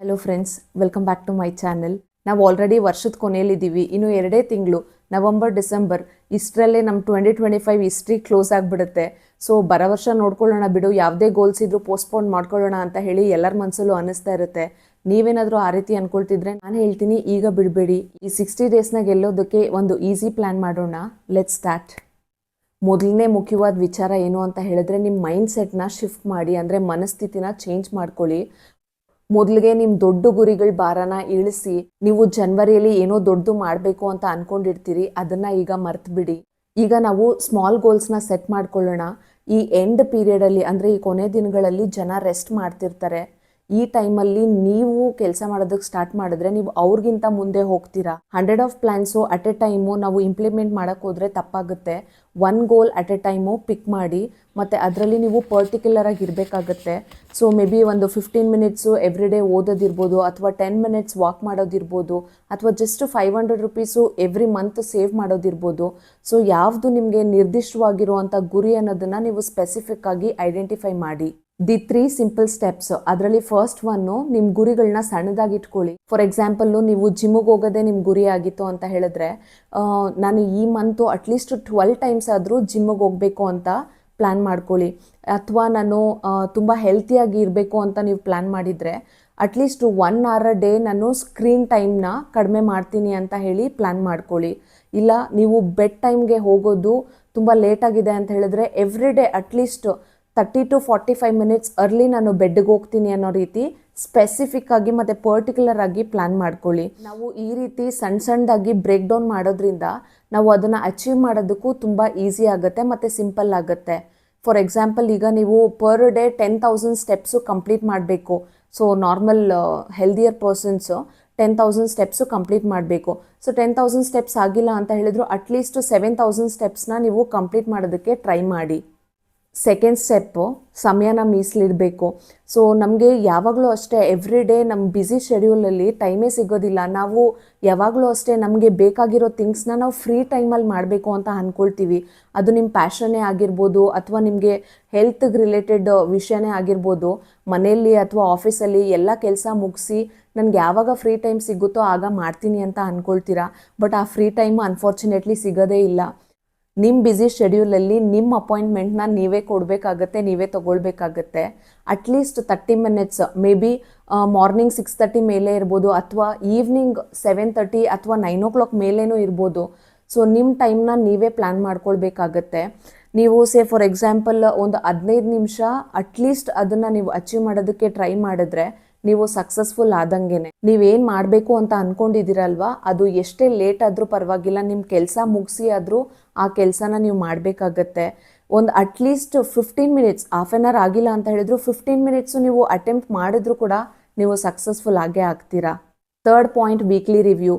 Hello friends, welcome back to my channel. ನಾವು already ವರ್ಷದ ಕೊನೆಯಲ್ಲಿದ್ದೀವಿ. ಇನ್ನು 2 ತಿಂಗಳು, ನವಂಬರ್ ಡಿಸೆಂಬರ್, ಇಷ್ಟರಲ್ಲೇ ನಮ್ಮ 2025 ಹಿಸ್ಟ್ರಿ ಕ್ಲೋಸ್ ಆಗಿಬಿಡುತ್ತೆ. ಸೊ ಬರೋ ವರ್ಷ ನೋಡ್ಕೊಳ್ಳೋಣ ಬಿಡು, ಯಾವುದೇ ಗೋಲ್ಸ್ ಇದ್ರೂ ಪೋಸ್ಟ್ಪೋನ್ ಮಾಡ್ಕೊಳ್ಳೋಣ ಅಂತ ಹೇಳಿ ಎಲ್ಲರ ಮನಸ್ಸಲ್ಲೂ ಅನ್ನಿಸ್ತಾ ಇರುತ್ತೆ. ನೀವೇನಾದರೂ ಆ ರೀತಿ ಅಂದ್ಕೊಳ್ತಿದ್ರೆ ನಾನು ಹೇಳ್ತೀನಿ, ಈಗ ಬಿಡಬೇಡಿ. ಈ 60 ಡೇಸ್ನ ಗೆಲ್ಲೋದಕ್ಕೆ ಒಂದು ಈಸಿ ಪ್ಲ್ಯಾನ್ ಮಾಡೋಣ. Let's start. ಮೊದಲನೇ ಮುಖ್ಯವಾದ ವಿಚಾರ ಏನು ಅಂತ ಹೇಳಿದ್ರೆ, ನಿಮ್ಮ ಮೈಂಡ್ ಸೆಟ್ನ ಶಿಫ್ಟ್ ಮಾಡಿ, ಅಂದರೆ ಮನಸ್ಥಿತಿನ ಚೇಂಜ್ ಮಾಡ್ಕೊಳ್ಳಿ. ಮೊದಲಿಗೆ ನಿಮ್ಮ ದೊಡ್ಡ ಗುರಿಗಳ ಭಾರನ ಇಳಿಸಿ. ನೀವು ಜನವರಿಯಲ್ಲಿ ಏನೋ ದೊಡ್ಡದು ಮಾಡಬೇಕು ಅಂತ ಅಂದ್ಕೊಂಡಿರ್ತೀರಿ, ಅದನ್ನು ಈಗ ಮರ್ತು ಬಿಡಿ. ಈಗ ನಾವು ಸ್ಮಾಲ್ ಗೋಲ್ಸ್ನ ಸೆಟ್ ಮಾಡ್ಕೊಳ್ಳೋಣ. ಈ ಎಂಡ್ ಪೀರಿಯಡಲ್ಲಿ, ಅಂದರೆ ಈ ಕೊನೆ ದಿನಗಳಲ್ಲಿ ಜನ ರೆಸ್ಟ್ ಮಾಡ್ತಿರ್ತಾರೆ. ಈ ಟೈಮಲ್ಲಿ ನೀವು ಕೆಲಸ ಮಾಡೋದಕ್ಕೆ ಸ್ಟಾರ್ಟ್ ಮಾಡಿದ್ರೆ ನೀವು ಅವ್ರಿಗಿಂತ ಮುಂದೆ ಹೋಗ್ತೀರಾ. 100 of plans at A time ನಾವು ಇಂಪ್ಲಿಮೆಂಟ್ ಮಾಡೋಕ್ಕೆ ಹೋದರೆ ತಪ್ಪಾಗುತ್ತೆ. 1 ಗೋಲ್ ಅಟ್ ಎ ಟೈಮು ಪಿಕ್ ಮಾಡಿ, ಮತ್ತು ಅದರಲ್ಲಿ ನೀವು ಪರ್ಟಿಕ್ಯುಲರಾಗಿ ಇರಬೇಕಾಗತ್ತೆ. ಸೊ ಮೇ ಬಿ ಒಂದು 15 ಮಿನಿಟ್ಸು ಎವ್ರಿ ಡೇ ಓದೋದಿರ್ಬೋದು, ಅಥವಾ 10 ಮಿನಿಟ್ಸ್ ವಾಕ್ ಮಾಡೋದಿರ್ಬೋದು, ಅಥವಾ just 500 rupees every month save ಮಾಡೋದಿರ್ಬೋದು. ಸೊ ಯಾವುದು ನಿಮಗೆ ನಿರ್ದಿಷ್ಟವಾಗಿರುವಂಥ ಗುರಿ ಅನ್ನೋದನ್ನು ನೀವು ಸ್ಪೆಸಿಫಿಕ್ ಆಗಿ ಐಡೆಂಟಿಫೈ ಮಾಡಿ. The 3 simple steps. ಅದರಲ್ಲಿ ಫಸ್ಟ್ ಒನ್ನು, ನಿಮ್ಮ ಗುರಿಗಳನ್ನ ಸಣ್ಣದಾಗಿ ಇಟ್ಕೊಳ್ಳಿ. ಫಾರ್ ಎಕ್ಸಾಂಪಲ್ಲು, ನೀವು ಜಿಮ್ಮಿಗೆ ಹೋಗೋದೇ ನಿಮ್ಮ ಗುರಿ ಆಗಿತ್ತು ಅಂತ ಹೇಳಿದ್ರೆ, ನಾನು ಈ ಮಂತು ಅಟ್ಲೀಸ್ಟ್ 12 ಟೈಮ್ಸ್ ಆದರೂ ಜಿಮ್ಮಿಗೆ ಹೋಗಬೇಕು ಅಂತ ಪ್ಲ್ಯಾನ್ ಮಾಡ್ಕೊಳ್ಳಿ. ಅಥವಾ ನಾನು ತುಂಬ ಹೆಲ್ತಿಯಾಗಿ ಇರಬೇಕು ಅಂತ ನೀವು ಪ್ಲ್ಯಾನ್ ಮಾಡಿದರೆ, ಅಟ್ಲೀಸ್ಟ್ 1 hour a day ನಾನು ಸ್ಕ್ರೀನ್ ಟೈಮ್ನ ಕಡಿಮೆ ಮಾಡ್ತೀನಿ ಅಂತ ಹೇಳಿ ಪ್ಲ್ಯಾನ್ ಮಾಡ್ಕೊಳ್ಳಿ. ಇಲ್ಲ ನೀವು ಬೆಡ್ ಟೈಮ್ಗೆ ಹೋಗೋದು ತುಂಬ ಲೇಟಾಗಿದೆ ಅಂತ ಹೇಳಿದ್ರೆ, every day at least 30 to 45 minutes early ನಾನು ಬೆಡ್ಗೆ ಹೋಗ್ತೀನಿ ಅನ್ನೋ ರೀತಿ ಸ್ಪೆಸಿಫಿಕ್ ಆಗಿ ಮತ್ತು ಪರ್ಟಿಕ್ಯುಲರ್ ಆಗಿ ಪ್ಲ್ಯಾನ್ ಮಾಡ್ಕೊಳ್ಳಿ. ನಾವು ಈ ರೀತಿ ಸಣ್ಣದಾಗಿ ಬ್ರೇಕ್ ಡೌನ್ ಮಾಡೋದ್ರಿಂದ ನಾವು ಅದನ್ನು ಅಚೀವ್ ಮಾಡೋದಕ್ಕೂ ತುಂಬ ಈಸಿ ಆಗುತ್ತೆ ಮತ್ತು ಸಿಂಪಲ್ ಆಗುತ್ತೆ. ಫಾರ್ ಎಕ್ಸಾಂಪಲ್, ಈಗ ನೀವು ಪರ್ ಡೇ 10,000 ಸ್ಟೆಪ್ಸು ಕಂಪ್ಲೀಟ್ ಮಾಡಬೇಕು. So normal healthier persons 10,000 steps complete ಮಾಡಬೇಕು. ಸೊ 10,000 ಸ್ಟೆಪ್ಸ್ ಆಗಿಲ್ಲ ಅಂತ ಹೇಳಿದ್ರು, ಅಟ್ಲೀಸ್ಟ್ 7,000 ಸ್ಟೆಪ್ಸ್ನ ನೀವು ಕಂಪ್ಲೀಟ್ ಮಾಡೋದಕ್ಕೆ ಟ್ರೈ ಮಾಡಿ. ಸೆಕೆಂಡ್ ಸ್ಟೆಪ್ಪು, ಸಮಯನ ಮೀಸಲಿಡಬೇಕು. ಸೊ ನಮಗೆ ಯಾವಾಗಲೂ ಅಷ್ಟೇ ಎವ್ರಿ ಡೇ ನಮ್ಮ ಬ್ಯುಸಿ ಶೆಡ್ಯೂಲಲ್ಲಿ ಟೈಮೇ ಸಿಗೋದಿಲ್ಲ. ನಾವು ಯಾವಾಗಲೂ ಅಷ್ಟೇ ನಮಗೆ ಬೇಕಾಗಿರೋ ಥಿಂಗ್ಸ್ನ ನಾವು ಫ್ರೀ ಟೈಮಲ್ಲಿ ಮಾಡಬೇಕು ಅಂತ ಅಂದ್ಕೊಳ್ತೀವಿ. ಅದು ನಿಮ್ಮ ಪ್ಯಾಷನ್ನೇ ಆಗಿರ್ಬೋದು, ಅಥವಾ ನಿಮಗೆ ಹೆಲ್ತ್ಗೆ ರಿಲೇಟೆಡ್ ವಿಷಯನೇ ಆಗಿರ್ಬೋದು. ಮನೆಯಲ್ಲಿ ಅಥವಾ ಆಫೀಸಲ್ಲಿ ಎಲ್ಲ ಕೆಲಸ ಮುಗಿಸಿ ನನಗೆ ಯಾವಾಗ ಫ್ರೀ ಟೈಮ್ ಸಿಗುತ್ತೋ ಆಗ ಮಾಡ್ತೀನಿ ಅಂತ ಅಂದ್ಕೊಳ್ತೀರಾ. ಬಟ್ ಆ ಫ್ರೀ ಟೈಮು ಅನ್ಫಾರ್ಚುನೇಟ್ಲಿ ಸಿಗೋದೇ ಇಲ್ಲ. ನಿಮ್ಮ ಬ್ಯುಸಿ ಶೆಡ್ಯೂಲಲ್ಲಿ ನಿಮ್ಮ ಅಪಾಯಿಂಟ್ಮೆಂಟ್ನ ನೀವೇ ಕೊಡಬೇಕಾಗತ್ತೆ, ನೀವೇ ತೊಗೊಳ್ಬೇಕಾಗತ್ತೆ. At least 30 minutes, maybe morning 6:30 ಮೇಲೆ ಇರ್ಬೋದು, ಅಥವಾ ಈವ್ನಿಂಗ್ 7:30 ಅಥವಾ 9 o'clock ಮೇಲೇನೂ ಇರ್ಬೋದು. ಸೊ ನಿಮ್ಮ ಟೈಮ್ನ ನೀವೇ ಪ್ಲ್ಯಾನ್ ಮಾಡ್ಕೊಳ್ಬೇಕಾಗತ್ತೆ. ನೀವು ಫಾರ್ ಎಕ್ಸಾಂಪಲ್ ಒಂದು 15 ನಿಮಿಷ ಅಟ್ಲೀಸ್ಟ್ ಅದನ್ನು ನೀವು ಅಚೀವ್ ಮಾಡೋದಕ್ಕೆ ಟ್ರೈ ಮಾಡಿದ್ರೆ ನೀವು ಸಕ್ಸಸ್ಫುಲ್ ಆದಂಗೆನೆ. ನೀವೇನು ಮಾಡಬೇಕು ಅಂತ ಅಂದ್ಕೊಂಡಿದ್ದೀರಲ್ವಾ, ಅದು ಎಷ್ಟೇ ಲೇಟ್ ಆದರೂ ಪರವಾಗಿಲ್ಲ, ನಿಮ್ಮ ಕೆಲಸ ಮುಗಿಸಿ ಆದರೂ ಆ ಕೆಲಸನ ನೀವು ಮಾಡಬೇಕಾಗತ್ತೆ. ಒಂದು at least 15 minutes, half an hour ಆಗಿಲ್ಲ ಅಂತ ಹೇಳಿದ್ರು 15 ಮಿನಿಟ್ಸು ನೀವು ಅಟೆಂಪ್ಟ್ ಮಾಡಿದ್ರು ಕೂಡ ನೀವು ಸಕ್ಸಸ್ಫುಲ್ ಆಗೇ ಆಗ್ತೀರಾ. Third point, weekly review.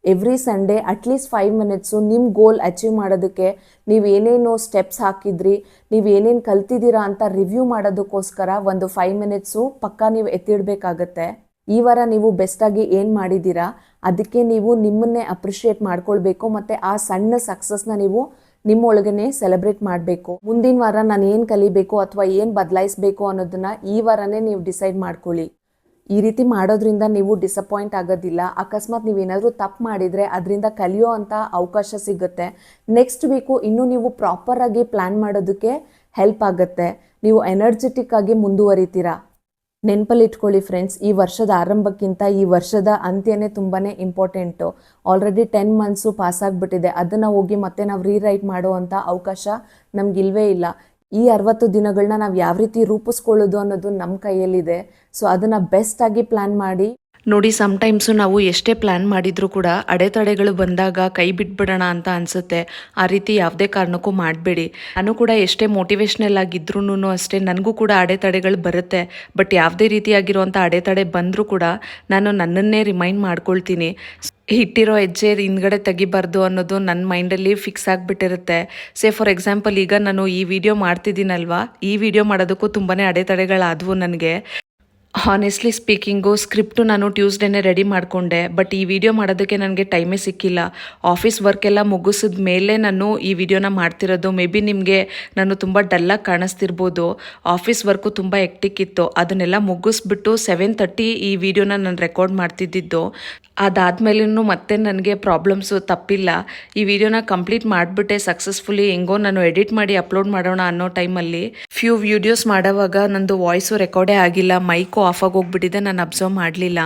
Every Sunday at least 5 minutes ನಿಮ್ಮ ಗೋಲ್ ಅಚೀವ್ ಮಾಡೋದಕ್ಕೆ ನೀವು ಏನೇನು ಸ್ಟೆಪ್ಸ್ ಹಾಕಿದ್ರಿ, ನೀವು ಏನೇನು ಕಲ್ತಿದ್ದೀರಾ ಅಂತ ರಿವ್ಯೂ ಮಾಡೋದಕ್ಕೋಸ್ಕರ ಒಂದು 5 ಮಿನಿಟ್ಸು ಪಕ್ಕ ನೀವು ಎತ್ತಿಡಬೇಕಾಗತ್ತೆ. ಈ ವಾರ ನೀವು ಬೆಸ್ಟಾಗಿ ಏನು ಮಾಡಿದ್ದೀರಾ ಅದಕ್ಕೆ ನೀವು ನಿಮ್ಮನ್ನೇ ಅಪ್ರಿಷಿಯೇಟ್ ಮಾಡ್ಕೊಳ್ಬೇಕು, ಮತ್ತು ಆ ಸಣ್ಣ ಸಕ್ಸಸ್ನ ನೀವು ನಿಮ್ಮೊಳಗನೆ ಸೆಲೆಬ್ರೇಟ್ ಮಾಡಬೇಕು. ಮುಂದಿನ ವಾರ ನಾನು ಏನು ಕಲಿಬೇಕು ಅಥವಾ ಏನು ಬದಲಾಯಿಸಬೇಕು ಅನ್ನೋದನ್ನು ಈ ವಾರನೇ ನೀವು ಡಿಸೈಡ್ ಮಾಡ್ಕೊಳ್ಳಿ. ಈ ರೀತಿ ಮಾಡೋದ್ರಿಂದ ನೀವು ಡಿಸಪಾಯಿಂಟ್ ಆಗೋದಿಲ್ಲ. ಅಕಸ್ಮಾತ್ ನೀವೇನಾದರೂ ತಪ್ಪು ಮಾಡಿದರೆ ಅದರಿಂದ ಕಲಿಯೋ ಅಂಥ ಅವಕಾಶ ಸಿಗುತ್ತೆ. ನೆಕ್ಸ್ಟ್ ವೀಕು ಇನ್ನೂ ನೀವು ಪ್ರಾಪರಾಗಿ ಪ್ಲ್ಯಾನ್ ಮಾಡೋದಕ್ಕೆ ಹೆಲ್ಪ್ ಆಗುತ್ತೆ. ನೀವು ಎನರ್ಜೆಟಿಕ್ ಆಗಿ ಮುಂದುವರಿತೀರಾ. ನೆನಪಲ್ಲಿ ಇಟ್ಕೊಳ್ಳಿ ಫ್ರೆಂಡ್ಸ್, ಈ ವರ್ಷದ ಆರಂಭಕ್ಕಿಂತ ಈ ವರ್ಷದ ಅಂತ್ಯನೇ ತುಂಬಾ ಇಂಪಾರ್ಟೆಂಟು. Already 10 months ಪಾಸಾಗಿಬಿಟ್ಟಿದೆ. ಅದನ್ನು ಹೋಗಿ ಮತ್ತೆ ನಾವು ರೀರೈಟ್ ಮಾಡುವಂಥ ಅವಕಾಶ ನಮಗಿಲ್ವೇ ಇಲ್ಲ. ಈ 60 ದಿನಗಳನ್ನ ನಾವು ಯಾವ ರೀತಿ ರೂಪಿಸ್ಕೊಳ್ಳೋದು ಅನ್ನೋದು ನಮ್ಮ ಕೈಯಲ್ಲಿದೆ. ಸೊ ಅದನ್ನು ಬೆಸ್ಟಾಗಿ ಪ್ಲ್ಯಾನ್ ಮಾಡಿ ನೋಡಿ. ಸಮ್ಟೈಮ್ಸು ನಾವು ಎಷ್ಟೇ ಪ್ಲ್ಯಾನ್ ಮಾಡಿದರೂ ಕೂಡ ಅಡೆತಡೆಗಳು ಬಂದಾಗ ಕೈ ಬಿಟ್ಬಿಡೋಣ ಅಂತ ಅನಿಸುತ್ತೆ. ಆ ರೀತಿ ಯಾವುದೇ ಕಾರಣಕ್ಕೂ ಮಾಡಬೇಡಿ. ನಾನು ಕೂಡ ಎಷ್ಟೇ ಮೋಟಿವೇಶ್ನಲ್ ಆಗಿದ್ರೂ ಅಷ್ಟೇ, ನನಗೂ ಕೂಡ ಅಡೆತಡೆಗಳು ಬರುತ್ತೆ. ಬಟ್ ಯಾವುದೇ ರೀತಿಯಾಗಿರುವಂಥ ಅಡೆತಡೆ ಬಂದರೂ ಕೂಡ ನಾನು ನನ್ನನ್ನೇ ರಿಮೈಂಡ್ ಮಾಡ್ಕೊಳ್ತೀನಿ. ಇಟ್ಟಿರೋ ಹೆಜ್ಜೆ ಹಿಂದ್ಗಡೆ ತೆಗಿಬಾರ್ದು ಅನ್ನೋದು ನನ್ನ ಮೈಂಡಲ್ಲಿ ಫಿಕ್ಸ್ ಆಗಿಬಿಟ್ಟಿರುತ್ತೆ. ಫಾರ್ ಎಕ್ಸಾಂಪಲ್, ಈಗ ನಾನು ಈ ವಿಡಿಯೋ ಮಾಡ್ತಿದ್ದೀನಲ್ವಾ, ಈ ವಿಡಿಯೋ ಮಾಡೋದಕ್ಕೂ ತುಂಬಾ ಅಡೆತಡೆಗಳಾದವು ನನಗೆ. ಹಾನೆಸ್ಟ್ಲಿ ಸ್ಪೀಕಿಂಗು ಸ್ಕ್ರಿಪ್ಟು ನಾನು ಟ್ಯೂಸ್ಡೇನೇ ರೆಡಿ ಮಾಡಿಕೊಂಡೆ. ಬಟ್ ಈ ವಿಡಿಯೋ ಮಾಡೋದಕ್ಕೆ ನನಗೆ ಟೈಮೇ ಸಿಕ್ಕಿಲ್ಲ. ಆಫೀಸ್ ವರ್ಕ್ ಎಲ್ಲ ಮುಗಿಸಿದ ಮೇಲೆ ನಾನು ಈ ವಿಡಿಯೋನ ಮಾಡ್ತಿರೋದು. ಮೇ ಬಿ ನಿಮಗೆ ನಾನು ತುಂಬ ಡಲ್ಲಾಗಿ ಕಾಣಿಸ್ತಿರ್ಬೋದು. ಆಫೀಸ್ ವರ್ಕು ತುಂಬ ಎಕ್ಟಿಕ್ ಇತ್ತು. ಅದನ್ನೆಲ್ಲ ಮುಗಿಸ್ಬಿಟ್ಟು 7:30 ಈ ವಿಡಿಯೋನ ನಾನು ರೆಕಾರ್ಡ್ ಮಾಡ್ತಿದ್ದಿದ್ದು. ಅದಾದಮೇಲೂ ಮತ್ತೆ ನನಗೆ ಪ್ರಾಬ್ಲಮ್ಸು ತಪ್ಪಿಲ್ಲ. ಈ ವಿಡಿಯೋನ ಕಂಪ್ಲೀಟ್ ಮಾಡಿಬಿಟ್ಟೆ ಸಕ್ಸಸ್ಫುಲಿ. ಹೆಂಗೋ ನಾನು ಎಡಿಟ್ ಮಾಡಿ ಅಪ್ಲೋಡ್ ಮಾಡೋಣ ಅನ್ನೋ ಟೈಮಲ್ಲಿ ಫ್ಯೂ ವಿಡಿಯೋಸ್ ಮಾಡೋವಾಗ ನಂದು ವಾಯ್ಸು ರೆಕಾರ್ಡೇ ಆಗಿಲ್ಲ, ಮೈಕು ಆಫ್ ಆಗಿ ಹೋಗ್ಬಿಟ್ಟಿದೆ. ನಾನು ಅಬ್ಸರ್ವ್ ಮಾಡಲಿಲ್ಲ.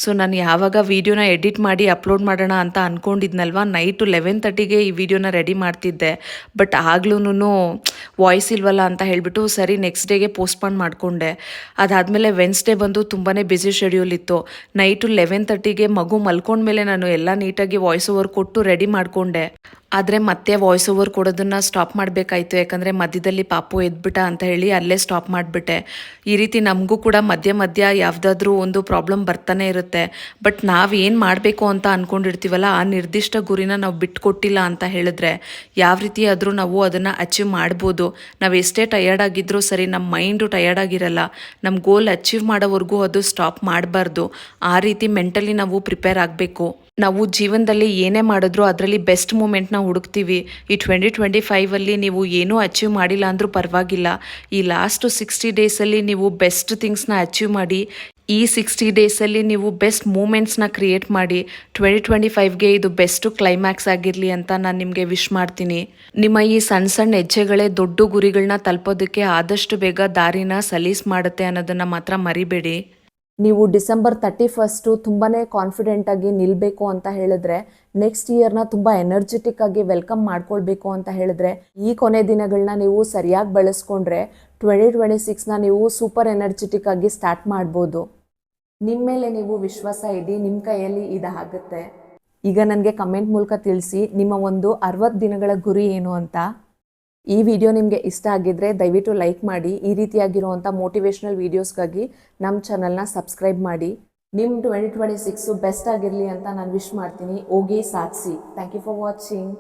ಸೊ ನಾನು ಯಾವಾಗ ವಿಡಿಯೋನ ಎಡಿಟ್ ಮಾಡಿ ಅಪ್ಲೋಡ್ ಮಾಡೋಣ ಅಂತ ಅಂದ್ಕೊಂಡಿದ್ನಲ್ವ, ನೈಟು 11:30ಗೆ ಈ ವಿಡಿಯೋನ ರೆಡಿ ಮಾಡ್ತಿದ್ದೆ. ಬಟ್ ಆಗ್ಲೂ ವಾಯ್ಸ್ ಇಲ್ವಲ್ಲ ಅಂತ ಹೇಳಿಬಿಟ್ಟು ಸರಿ ನೆಕ್ಸ್ಟ್ ಡೇಗೆ ಪೋಸ್ಟ್ಪೋನ್ ಮಾಡಿಕೊಂಡೆ. ಅದಾದಮೇಲೆ ವೆನ್ಸ್ಡೇ ಬಂದು ತುಂಬಾ ಬ್ಯುಸಿ ಶೆಡ್ಯೂಲ್ ಇತ್ತು. ನೈಟು 11:30ಗೆ ಮಗು ಮಲ್ಕೊಂಡ್ಮೇಲೆ ನಾನು ಎಲ್ಲ ನೀಟಾಗಿ ವಾಯ್ಸ್ ಓವರ್ ಕೊಟ್ಟು ರೆಡಿ ಮಾಡಿಕೊಂಡೆ. ಆದರೆ ಮತ್ತೆ ವಾಯ್ಸ್ ಓವರ್ ಕೊಡೋದನ್ನು ಸ್ಟಾಪ್ ಮಾಡಬೇಕಾಯ್ತು. ಯಾಕಂದರೆ ಮಧ್ಯದಲ್ಲಿ ಪಾಪು ಎದ್ಬಿಟ್ಟ ಅಂತ ಹೇಳಿ ಅಲ್ಲೇ ಸ್ಟಾಪ್ ಮಾಡಿಬಿಟ್ಟೆ. ಈ ರೀತಿ ನಮಗೂ ಕೂಡ ಮಧ್ಯ ಮಧ್ಯ ಯಾವುದಾದ್ರೂ ಒಂದು ಪ್ರಾಬ್ಲಮ್ ಬರ್ತಾನೆ ಇರುತ್ತೆ. ಬಟ್ ನಾವು ಏನು ಮಾಡಬೇಕು ಅಂತ ಅಂದ್ಕೊಂಡಿರ್ತೀವಲ್ಲ, ಆ ನಿರ್ದಿಷ್ಟ ಗುರಿನ ನಾವು ಬಿಟ್ಕೊಟ್ಟಿಲ್ಲ ಅಂತ ಹೇಳಿದ್ರೆ ಯಾವ ರೀತಿ ಆದರೂ ನಾವು ಅದನ್ನು ಅಚೀವ್ ಮಾಡ್ಬೋದು. ನಾವು ಎಷ್ಟೇ ಟಯರ್ಡ್ ಆಗಿದ್ರೂ ಸರಿ, ನಮ್ಮ ಮೈಂಡು ಟಯರ್ಡ್ ಆಗಿರಲ್ಲ. ನಮ್ಮ ಗೋಲ್ ಅಚೀವ್ ಮಾಡೋವರೆಗೂ ಅದು ಸ್ಟಾಪ್ ಮಾಡಬಾರ್ದು. ಆ ರೀತಿ ಮೆಂಟಲಿ ನಾವು ಪ್ರಿಪೇರ್ ಆಗಬೇಕು. ನಾವು ಜೀವನದಲ್ಲಿ ಏನೇ ಮಾಡಿದ್ರೂ ಅದರಲ್ಲಿ ಬೆಸ್ಟ್ ಮೂಮೆಂಟ್ನ ಹುಡುಕ್ತೀವಿ. ಈ 2025ಅಲ್ಲಿ ನೀವು ಏನೂ ಅಚೀವ್ ಮಾಡಿಲ್ಲ ಅಂದರೂ ಪರವಾಗಿಲ್ಲ. ಈ ಲಾಸ್ಟ್ 60 ಡೇಸಲ್ಲಿ ನೀವು ಬೆಸ್ಟ್ ಥಿಂಗ್ಸ್ನ ಅಚೀವ್ ಮಾಡಿ. ಈ 60 ಡೇಸಲ್ಲಿ ನೀವು ಬೆಸ್ಟ್ ಮೂಮೆಂಟ್ಸ್ನ ಕ್ರಿಯೇಟ್ ಮಾಡಿ. 2025ಗೆ ಇದು ಬೆಸ್ಟ್ ಕ್ಲೈಮ್ಯಾಕ್ಸ್ ಆಗಿರಲಿ ಅಂತ ನಾನು ನಿಮಗೆ ವಿಶ್ ಮಾಡ್ತೀನಿ. ನಿಮ್ಮ ಈ ಸಣ್ಣ ಸಣ್ಣ ಹೆಜ್ಜೆಗಳೇ ದೊಡ್ಡ ಗುರಿಗಳನ್ನ ತಲುಪೋದಕ್ಕೆ ಆದಷ್ಟು ಬೇಗ ದಾರಿನ ಸಲೀಸ್ ಮಾಡುತ್ತೆ ಅನ್ನೋದನ್ನು ಮಾತ್ರ ಮರಿಬೇಡಿ. ನೀವು ಡಿಸೆಂಬರ್ 31 ತುಂಬಾ ಕಾನ್ಫಿಡೆಂಟಾಗಿ ನಿಲ್ಲಬೇಕು ಅಂತ ಹೇಳಿದ್ರೆ, ನೆಕ್ಸ್ಟ್ ಇಯರ್ನ ತುಂಬ ಎನರ್ಜೆಟಿಕ್ ಆಗಿ ವೆಲ್ಕಮ್ ಮಾಡ್ಕೊಳ್ಬೇಕು ಅಂತ ಹೇಳಿದ್ರೆ, ಈ ಕೊನೆ ದಿನಗಳನ್ನ ನೀವು ಸರಿಯಾಗಿ ಬಳಸ್ಕೊಂಡ್ರೆ 2026ನ ನೀವು ಸೂಪರ್ ಎನರ್ಜೆಟಿಕ್ ಆಗಿ ಸ್ಟಾರ್ಟ್ ಮಾಡ್ಬೋದು. ನಿಮ್ಮ ಮೇಲೆ ನೀವು ವಿಶ್ವಾಸ ಇಡಿ, ನಿಮ್ಮ ಕೈಯಲ್ಲಿ ಇದಾಗುತ್ತೆ. ಈಗ ನನಗೆ ಕಮೆಂಟ್ ಮೂಲಕ ತಿಳಿಸಿ ನಿಮ್ಮ ಒಂದು 60 ದಿನಗಳ ಗುರಿ ಏನು ಅಂತ. ಈ ವಿಡಿಯೋ ನಿಮಗೆ ಇಷ್ಟ ಆಗಿದ್ರೆ ದಯವಿಟ್ಟು ಲೈಕ್ ಮಾಡಿ. ಈ ರೀತಿಯಾಗಿರುವಂಥ ಮೋಟಿವೇಶ್ನಲ್ ವೀಡಿಯೋಸ್ಗಾಗಿ ನಮ್ಮ ಚಾನಲ್ನ ಸಬ್ಸ್ಕ್ರೈಬ್ ಮಾಡಿ. ನಿಮ್ಮ 2026 ಬೆಸ್ಟ್ ಆಗಿರಲಿ ಅಂತ ನಾನು ವಿಶ್ ಮಾಡ್ತೀನಿ. ಹೋಗಿ ಸಾಧಿಸಿ. Thank you for watching.